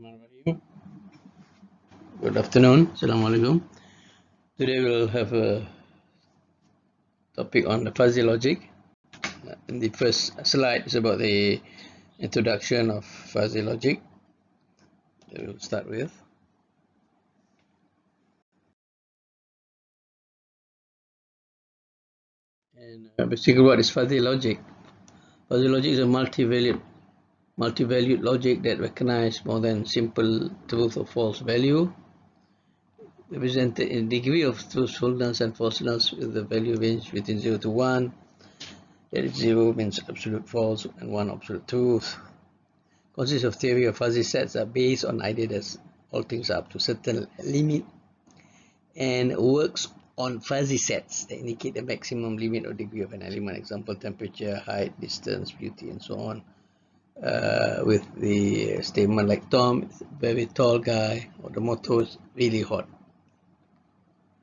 Bismillahirrahmanirrahim. Good afternoon. Assalamu alaikum. Today we'll have a topic on the fuzzy logic. And the first slide is about the introduction of fuzzy logic that we'll start with. And basically, what is fuzzy logic? Fuzzy logic is a multi-valued logic that recognizes more than simple truth or false value, represented in degree of truthfulness and falseness with the value range between 0 to 1. That is 0 means absolute false and 1 absolute truth. Consists of theory of fuzzy sets are based on idea that all things are up to certain limit and works on fuzzy sets that indicate the maximum limit or degree of an element. Example, temperature, height, distance, beauty, and so on. With the statement like Tom is a very tall guy, or the motto is really hot.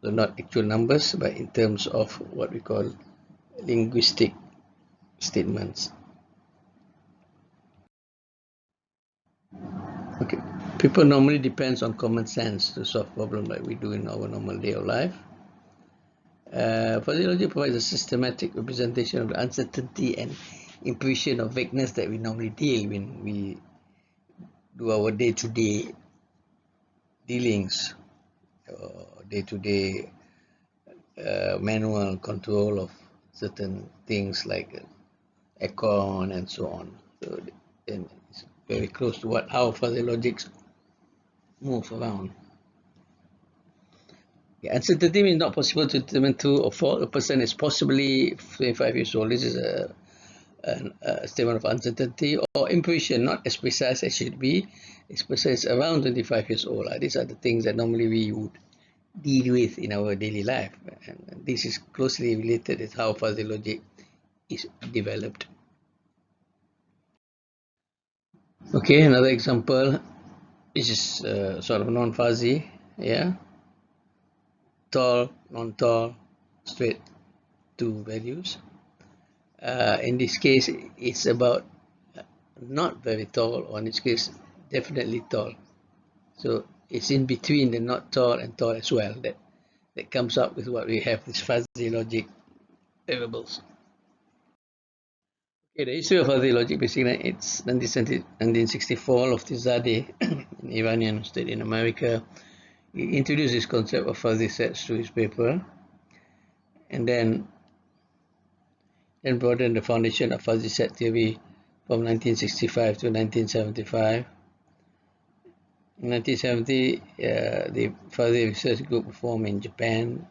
So not actual numbers, but in terms of what we call linguistic statements. Okay, people normally depends on common sense to solve problems like we do in our normal day of life. Fuzzy logic provides a systematic representation of the uncertainty and impression of vagueness that we normally deal when we do our day-to-day dealings, day-to-day manual control of certain things like aircon and so on. So and it's very close to how fuzzy logics move around. Uncertainty means not possible to determine true or false. A person is possibly 25 years old. This is a statement of uncertainty, or impression, not as precise as it should be. This person is around 25 years old. These are the things that normally we would deal with in our daily life. And this is closely related with how fuzzy logic is developed. Okay, another example. This is sort of non-fuzzy. Yeah. Tall, non-tall, straight, two values. In this case, it's about not very tall, or in this case, definitely tall. So it's in between the not tall and tall as well that comes up with what we have, this fuzzy logic variables. Okay, the history of fuzzy logic, basically, it's 1964, Loftizadeh, an Iranian state in America. He introduced this concept of fuzzy sets to his paper, and then broadened the foundation of fuzzy set theory from 1965 to 1975. In 1970, the fuzzy research group formed in Japan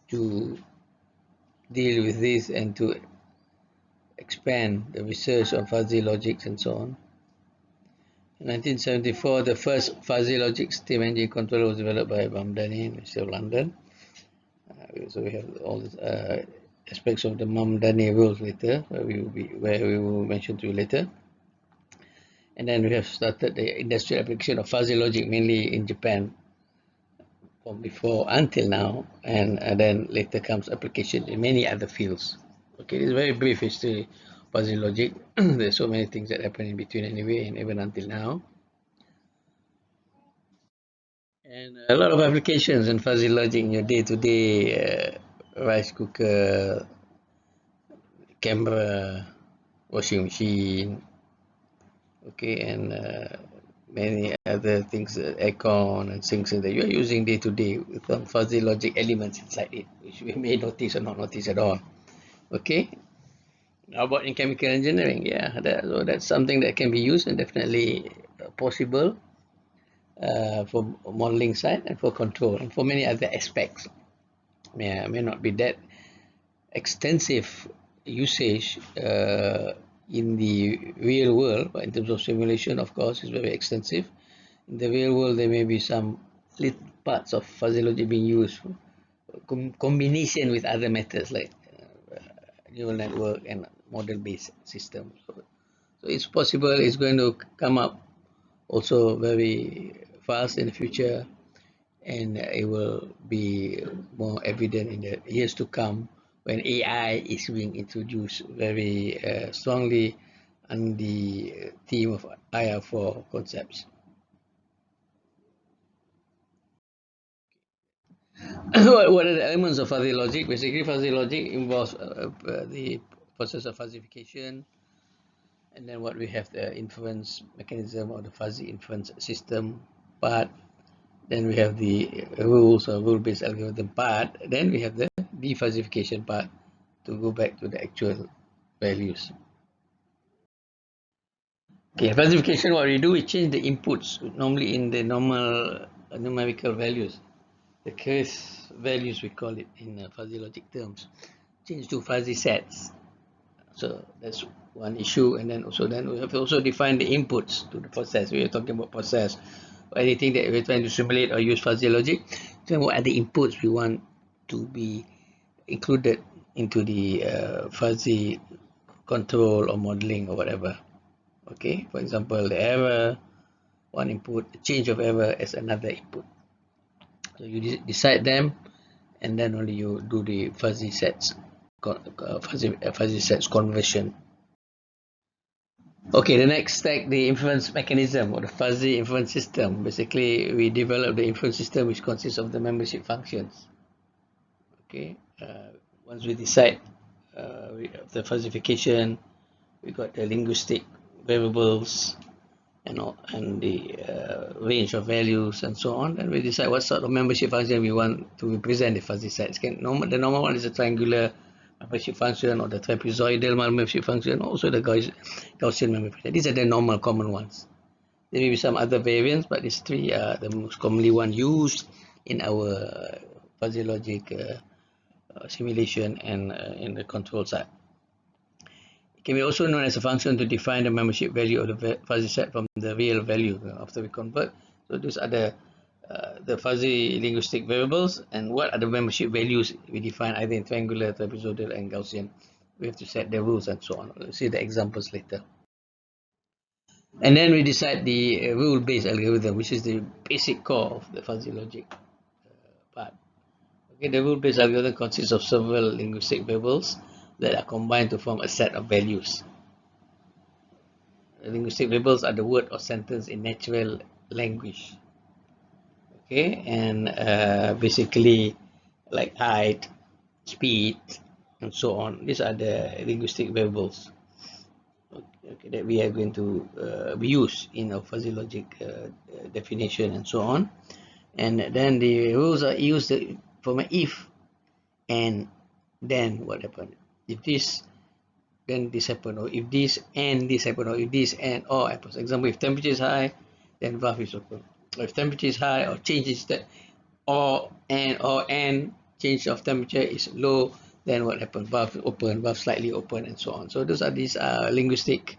to deal with this and to expand the research on fuzzy logics and so on. In 1974, the first fuzzy logic steam engine controller was developed by Mamdani, University of London. So we have all these aspects of the Mamdani rules later, where we will mention to you later. And then we have started the industrial application of fuzzy logic mainly in Japan from before until now, and then later comes application in many other fields. Okay, this is very brief history fuzzy logic. There's so many things that happen in between anyway, and even until now. And a lot of applications in fuzzy logic in your day-to-day rice cooker, camera, washing machine, okay, and many other things, aircon and things that you're using day to day with some fuzzy logic elements inside it, which we may notice or not notice at all. Okay. How about in chemical engineering? Yeah, so that's something that can be used and definitely possible for modeling side and for control and for many other aspects. May not be that extensive usage in the real world, but in terms of simulation, of course, it's very extensive. In the real world, there may be some little parts of fuzzy logic being used for combination with other methods like neural network and model-based systems. So it's possible it's going to come up also very fast in the future, and it will be more evident in the years to come when AI is being introduced very strongly on the theme of IR4 concepts. what are the elements of fuzzy logic? Basically, fuzzy logic involves the process of fuzzification, and then what we have the inference mechanism or the fuzzy inference system part. Then we have the rules or rule-based algorithm part. Then we have the defuzzification part to go back to the actual values. Okay, fuzzification, what we do, we change the inputs normally in the normal numerical values. The case values, we call it in fuzzy logic terms, change to fuzzy sets. So that's one issue. And then we have to also define the inputs to the process. We are talking about process or anything that we're trying to simulate or use fuzzy logic. So what are the inputs we want to be included into the fuzzy control or modeling or whatever. Okay, for example, the error, one input, the change of error as another input. So you decide them, and then only you do the fuzzy sets, fuzzy sets conversion. Okay, the next step, the inference mechanism or the fuzzy inference system. Basically, we develop the inference system which consists of the membership functions. Okay, once we decide the fuzzification, we got the linguistic variables and the range of values and so on, and we decide what sort of membership function we want to represent the fuzzy sets. The normal one is a triangular membership function or the trapezoidal membership function, also the Gaussian membership function. These are the normal common ones. There may be some other variants, but these three are the most commonly one used in our fuzzy logic simulation and in the control side. It can be also known as a function to define the membership value of the fuzzy set from the real value after we convert. So these are the fuzzy linguistic variables, and what are the membership values we define either in triangular, trapezoidal, and Gaussian. We have to set the rules and so on. We'll see the examples later. And then we decide the rule-based algorithm, which is the basic core of the fuzzy logic part. Okay, the rule-based algorithm consists of several linguistic variables that are combined to form a set of values. The linguistic variables are the word or sentence in natural language. Okay, and basically like height, speed, and so on. These are the linguistic variables that we are going to use in our fuzzy logic definition and so on. And then the rules are used from an if and then what happened. If this, then this happened, or if this and this happened, or if this and or happens. For example, if temperature is high, then valve is open. Or if temperature is high or changes that or and change of temperature is low, then what happens? Valve open, valve slightly open, and so on. So those are these linguistic,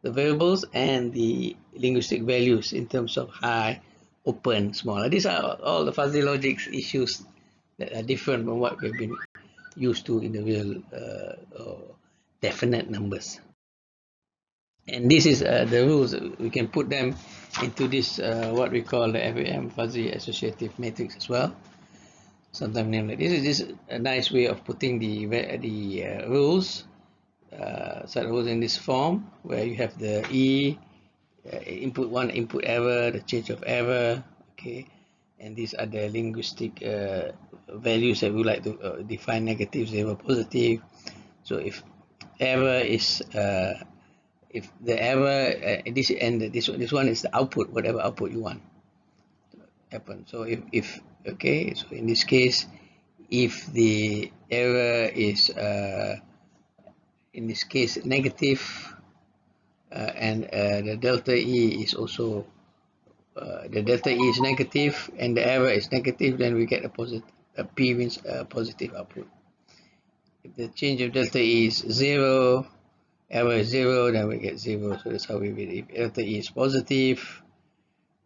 the variables and the linguistic values in terms of high, open, small. These are all the fuzzy logic issues that are different from what we've been used to in the real definite numbers. And this is the rules. We can put them into this what we call the FAM fuzzy associative matrix as well. Sometimes named like this. This is a nice way of putting the rules, set rules in this form where you have the input one, input error, the change of error. Okay, and these are the linguistic values that we like to define: negative, 0, positive. So if error is if the error this and this one is the output, whatever output you want to happen. So if okay, so in this case, if the error is in this case negative and the delta E is also the delta E is negative and the error is negative, then we get a positive. A P means a positive output. If the change of delta E is 0, error is 0, then we get 0. So that's how we read it. If delta E is positive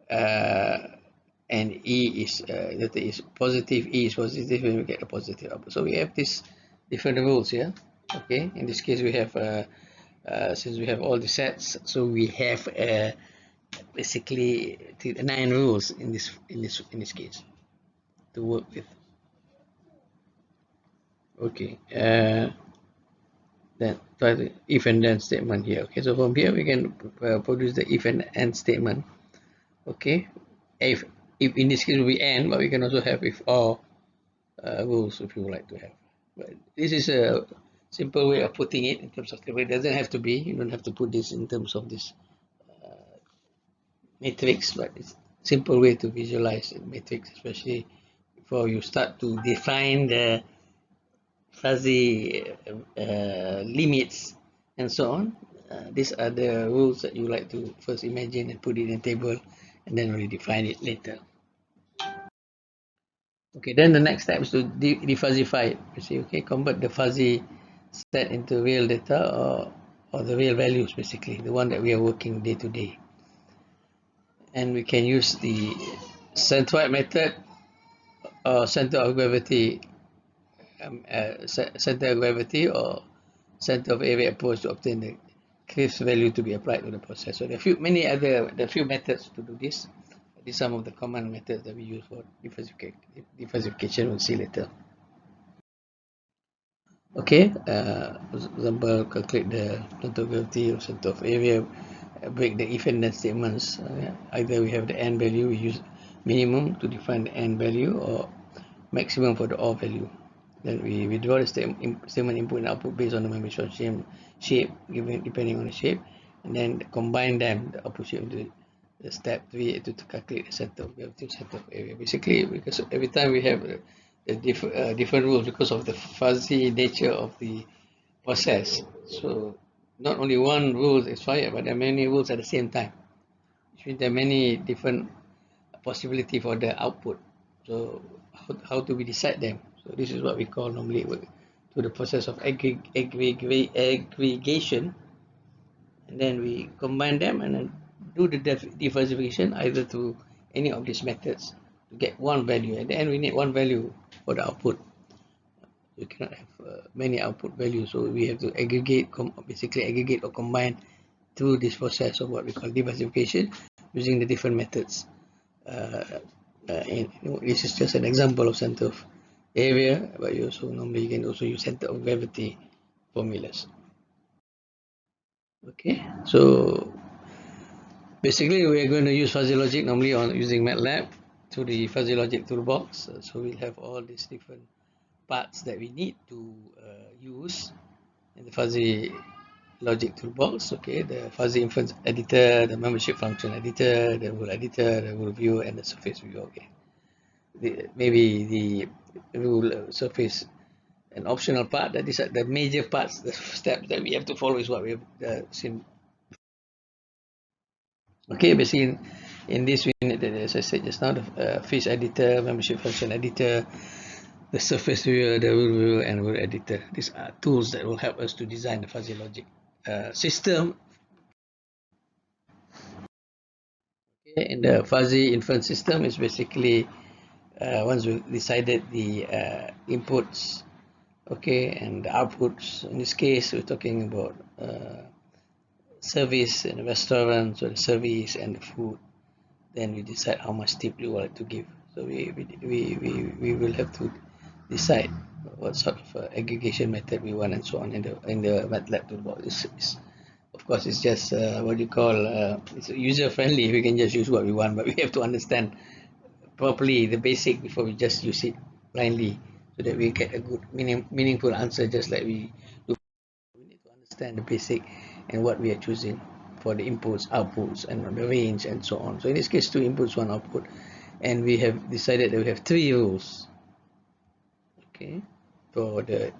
and E is delta E is positive, E is positive, and we get a positive output. So we have these different rules here. Okay, in this case we have since we have all the sets, so we have basically 9 rules in this case to work with. Okay, then try the if and then statement here. Okay, so from here we can produce the if and end statement. Okay, if in this case we end, but we can also have if or rules if you would like to have. But this is a simple way of putting it in terms of table. It doesn't have to be. You don't have to put this in terms of this matrix, but it's a simple way to visualize a matrix, especially before you start to define the fuzzy limits and so on. These are the rules that you like to first imagine and put it in a table and then redefine it later. Okay, then the next step is to defuzzify it. You see, okay, convert the fuzzy set into real data or the real values, basically, the one that we are working day to day. And we can use the centroid method or center of gravity, center of gravity or center of area approach to obtain the Cliff's value to be applied to the process. So there are few methods to do this. These are some of the common methods that we use for defuzzification. We'll see later. Okay, for example, calculate the center of gravity or center of area, break the if and then statements. Either we have the n value, we use minimum to define the n value, or maximum for the or value. Then we draw the statement input and output based on the membership shape given depending on the shape, and then combine them, the output shape, into the step 3 to calculate the center of gravity, center of area. Basically, because every time we have different rules because of the fuzzy nature of the process. So not only one rule is fired, but there are many rules at the same time. Which means there are many different possibility for the output. So how do we decide them? So this is what we call normally to the process of aggregation, and then we combine them and then do the defuzzification either through any of these methods to get one value. At the end, we need one value for the output. You cannot have many output values, so we have to basically aggregate or combine through this process of what we call defuzzification using the different methods. This is just an example of center of area, but you can also use center of gravity formulas. Okay, so basically we're going to use fuzzy logic normally on using MATLAB through the fuzzy logic toolbox. So we'll have all these different parts that we need to use in the fuzzy logic toolbox. Okay, the fuzzy inference editor, the membership function editor, the rule editor, the rule view, and the surface view. Okay, maybe the rule surface an optional part. That is the major parts, the steps that we have to follow is what we have seen. Okay, basically in this we need, as I said just now, the face editor, membership function editor, the surface viewer, the rule viewer, and rule editor. These are tools that will help us to design the fuzzy logic system. Okay, and the fuzzy inference system is basically once we decided the inputs, okay, and the outputs. In this case, we're talking about service and restaurants, so the service and the food. Then we decide how much tip we want to give. So we will have to decide what sort of aggregation method we want and so on in the MATLAB toolbox. Of course, it's just what you call it's user friendly. We can just use what we want, but we have to understand properly the basic before we just use it blindly, so that we get a good meaningful answer. Just like we do, we need to understand the basic and what we are choosing for the inputs, outputs, and the range and so on. So in this case, 2 inputs, 1 output, and we have decided that we have 3 rules. Okay, for the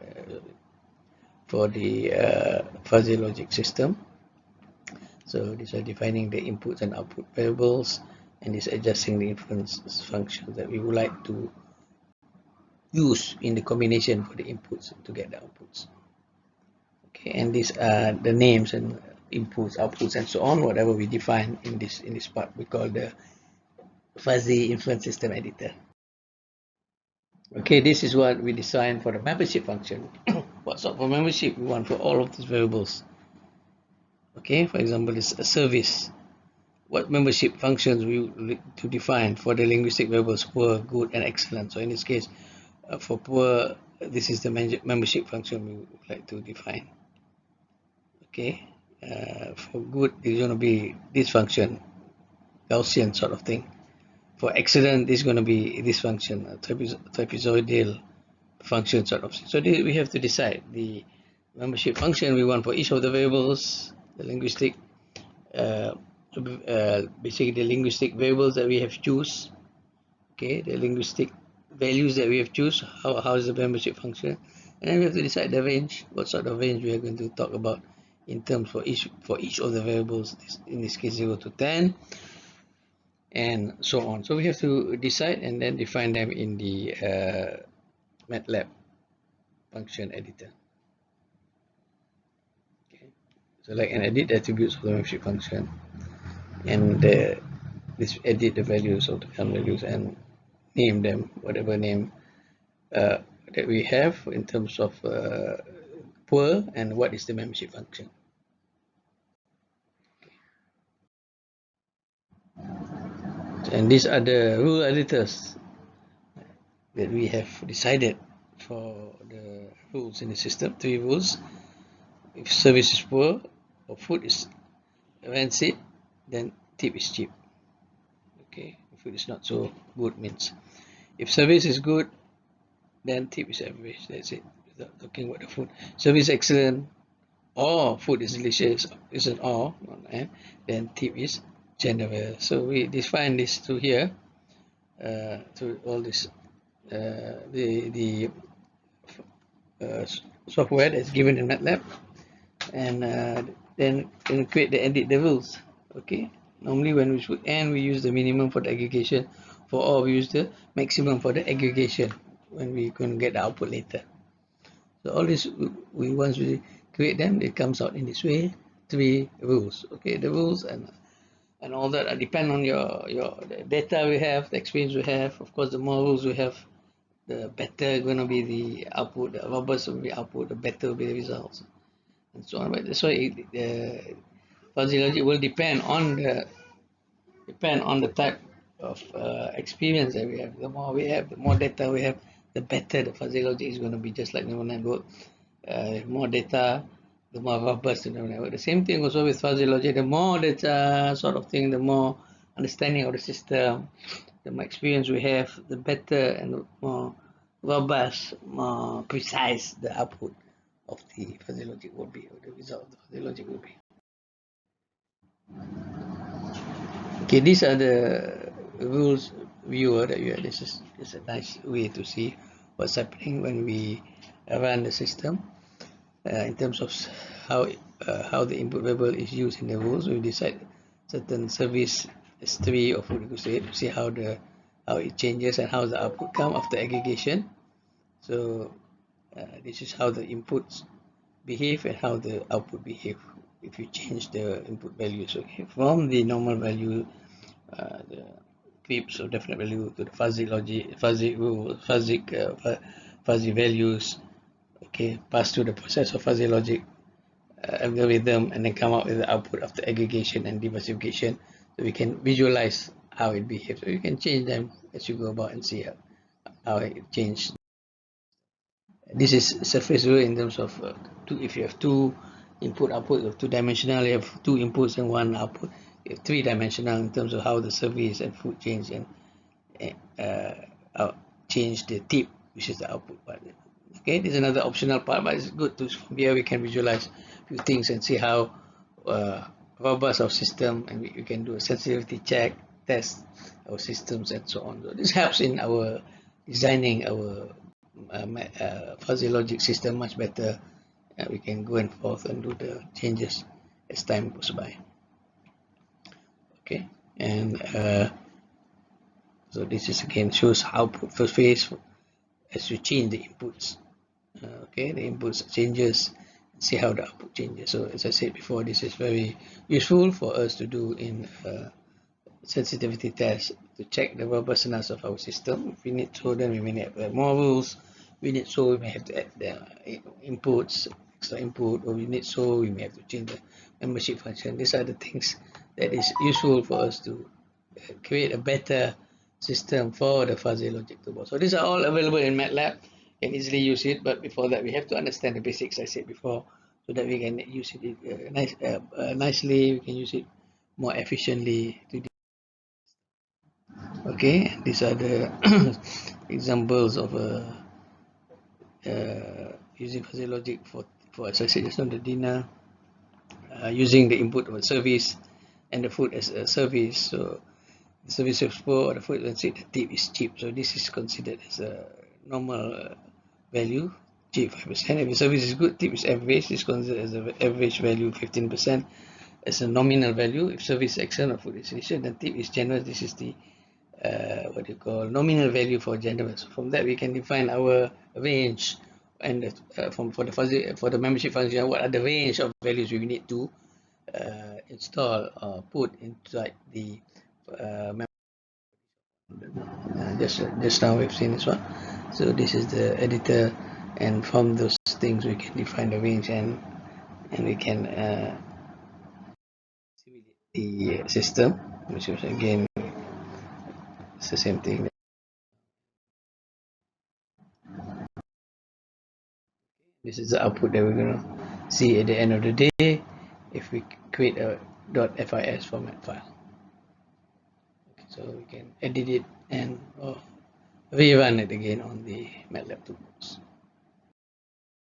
fuzzy logic system. So these are defining the inputs and output variables, and is adjusting the inference functions that we would like to use in the combination for the inputs to get the outputs. Okay, and these are the names and inputs, outputs, and so on. Whatever we define in this part, we call the fuzzy inference system editor. Okay, this is what we designed for the membership function. What sort of membership we want for all of these variables? Okay, for example, this a service. What membership functions we need to define for the linguistic variables poor, good, and excellent. So in this case, for poor, this is the membership function we would like to define. Okay, for good, it's going to be this function, Gaussian sort of thing. For accident, it's going to be this function, a trapezoidal function sort of. So we have to decide the membership function we want for each of the variables, the linguistic, basically the linguistic variables that we have choose. Okay, the linguistic values that we have choose. How is the membership function, and then we have to decide the range, what sort of range we are going to talk about in terms for each of the variables. In this case, 0 to 10. And so on. So we have to decide and then define them in the MATLAB function editor. Okay. Select and edit the attributes of the membership function, and this edit the values of the current values and name them whatever name that we have in terms of poor and what is the membership function. And these are the rule editors that we have decided for the rules in the system. 3 rules. If service is poor or food is rancid, then tip is cheap. Okay, if food is not so good, means if service is good, then tip is average. That's it. Without talking about the food. Service excellent or food is delicious, is an or, then tip is general. So we define this to here, to all this, the software that's given in MATLAB, and then create the edit the rules. Okay, normally when we put n, we use the minimum for the aggregation. For or, we use the maximum for the aggregation when we can get the output later. So all this, once we create them, it comes out in this way. 3 rules. Okay, the rules and all that depend on the data we have, the experience we have. Of course, the more rules we have, the better going to be the output. The robust will be output, the better will be the results, and so on. But that's why the fuzzy logic will depend on the type of experience that we have. The more we have, the more data we have, the better the fuzzy logic is going to be. Just like neural network, more data, the more robust the neural network. The same thing also with fuzzy logic. The more data sort of thing, the more understanding of the system, the more experience we have, the better and more robust, more precise the output of the fuzzy logic will be, or the result of the fuzzy logic will be. Okay, these are the rules viewer that you have. This is a nice way to see what's happening when we run the system. In terms of how the input variable is used in the rules, we decide certain service is 3 or 4 equals to 8 to see how it changes and how the output come after aggregation. So this is how the inputs behave and how the output behave if you change the input values. Okay, from the normal value, the creeps of definite value, to the fuzzy logic, fuzzy rule, fuzzy values. Okay, pass through the process of fuzzy logic algorithm, and then come out with the output after aggregation and diversification, so we can visualize how it behaves. So you can change them as you go about and see how it changed. This is surface rule in terms of if you have 2 input output, you have 2-dimensional, you have 2 inputs and 1 output. You have 3-dimensional in terms of how the service and food change and change the tip, which is the output part. Okay, this is another optional part, but it's good to, from here we can visualize a few things and see how robust our system, and we can do a sensitivity check, test our systems, and so on. So this helps in our designing our fuzzy logic system much better. We can go and forth and do the changes as time goes by. Okay, and so this is again shows output first phase as you change the inputs. Okay, the inputs changes, see how the output changes. So as I said before, this is very useful for us to do in sensitivity test to check the robustness of our system. If we need so, then we may have more rules. We need so, we may have to add the inputs, extra input, or we need so, we may have to change the membership function. These are the things that is useful for us to create a better system for the fuzzy logic toolbox. So these are all available in MATLAB. You can easily use it, but before that we have to understand the basics I said before, so that we can use it nicely, we can use it more efficiently to Okay, these are the examples of using fuzzy logic for as I said just now, the dinner, using the input of a service and the food as a service. So the service is poor or the food expensive, the tip is cheap. So this is considered as a normal value, cheap 5%. If the service is good, tip is average, is considered as an average value 15%. As a nominal value, if service is excellent or food is delicious, then tip is generous. This is the what you call nominal value for generous. From that we can define our range, and for the membership function, what are the range of values we need to install or put inside the just now we've seen this one. So this is the editor, and from those things we can define the range, and we can simulate the system, which is again it's the same thing. This is the output that we're going to see at the end of the day if we create a .fis format file. Okay, so we can edit it and rerun it again on the MATLAB toolbox.